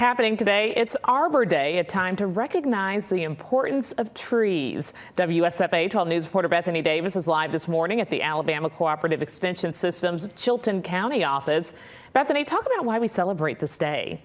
Happening today, it's Arbor Day, a time to recognize the importance of trees. WSFA 12 News reporter Bethany Davis is live this morning at the Alabama Cooperative Extension System's Chilton County office. Bethany, talk about why we celebrate this day.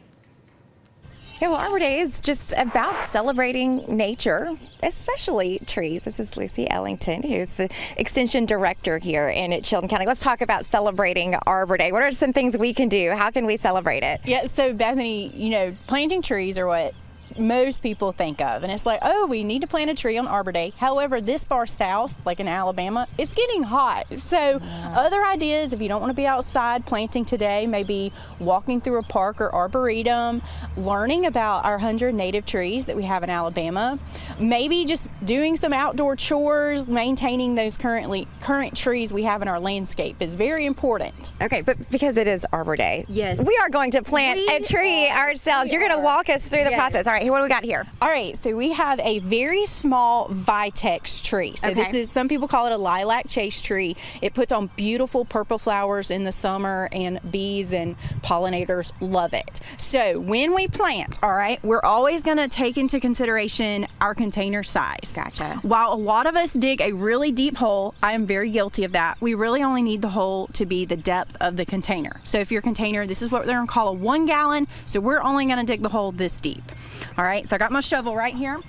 Yeah, well, Arbor Day is just about celebrating nature, especially trees. This is Lucy Ellington, who's the Extension Director here in Chilton County. Let's talk about celebrating Arbor Day. What are some things we can do? How can we celebrate it? Yeah, so Bethany, planting trees are what most people think of, and it's like, oh, we need to plant a tree on Arbor Day. However, this far south, like in Alabama, it's getting hot. So other ideas, if you don't want to be outside planting today, maybe walking through a park or arboretum, learning about our 100 native trees that we have in Alabama, maybe just doing some outdoor chores, maintaining those current trees we have in our landscape is very important. Okay, but because it is Arbor Day, yes, we are going to plant a tree ourselves. You're going to walk us through the process. All right. What do we got here? All right, so we have a very small vitex tree. So this is, some people call it a lilac chase tree. It puts on beautiful purple flowers in the summer, and bees and pollinators love it. So when we plant, all right, we're always going to take into consideration our container size. Gotcha. While a lot of us dig a really deep hole, I am very guilty of that. We really only need the hole to be the depth of the container. So if your container, this is what they're going to call a 1 gallon, so we're only going to dig the hole this deep. All right, so I got my shovel right here.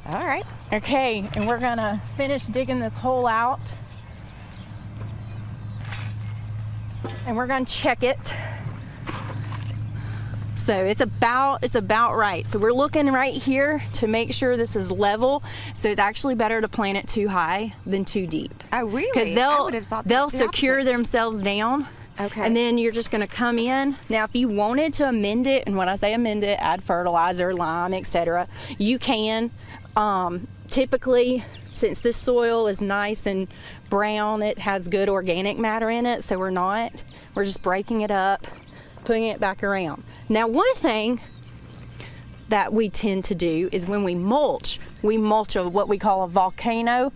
All right. Okay, and we're gonna finish digging this hole out. And we're gonna check it. So it's about right. So we're looking right here to make sure this is level. So it's actually better to plant it too high than too deep. Oh, really? Because they'll secure themselves down. Okay. And then you're just going to come in. Now, if you wanted to amend it, and when I say amend it, add fertilizer, lime, etc., you can. Typically, since this soil is nice and brown, it has good organic matter in it, so we're just breaking it up, putting it back around. Now, one thing that we tend to do is when we mulch what we call a volcano.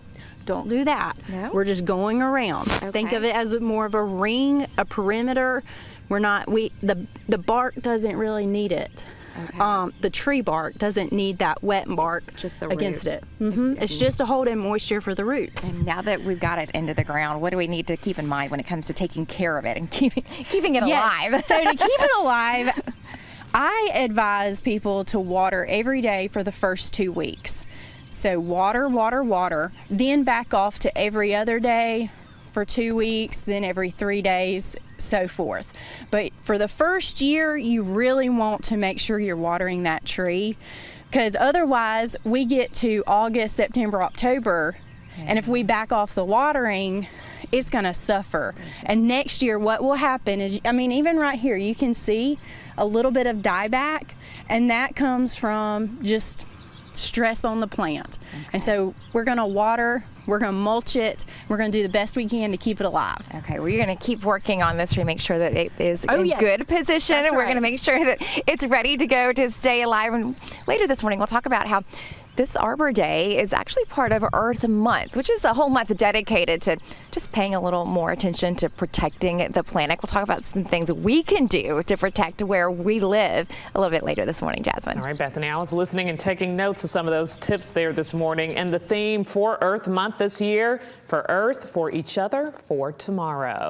Don't do that. No? We're just going around. Okay. Think of it as more of a ring, a perimeter. The bark doesn't really need it. Okay. The tree bark doesn't need that wet bark against it. It's just to hold in moisture for the roots. And now that we've got it into the ground, what do we need to keep in mind when it comes to taking care of it and keeping it alive? So to keep it alive, I advise people to water every day for the first 2 weeks. So water, water, water, then back off to every other day for 2 weeks, then every 3 days, so forth. But for the first year, you really want to make sure you're watering that tree, because otherwise we get to August, September, October, and if we back off the watering, it's going to suffer. And next year, what will happen is, even right here, you can see a little bit of dieback, and that comes from just stress on the plant. And so we're going to water, we're going to mulch it, we're going to do the best we can to keep it alive. Okay, well, you're going to keep working on this to make sure that it is in good position. That's and we're right. going to make sure that it's ready to go to stay alive. And later this morning, we'll talk about how this Arbor Day is actually part of Earth Month, which is a whole month dedicated to just paying a little more attention to protecting the planet. We'll talk about some things we can do to protect where we live a little bit later this morning, Jasmine. All right, Bethany, I was listening and taking notes of some of those tips there this morning. And the theme for Earth Month this year, for Earth, for each other, for tomorrow.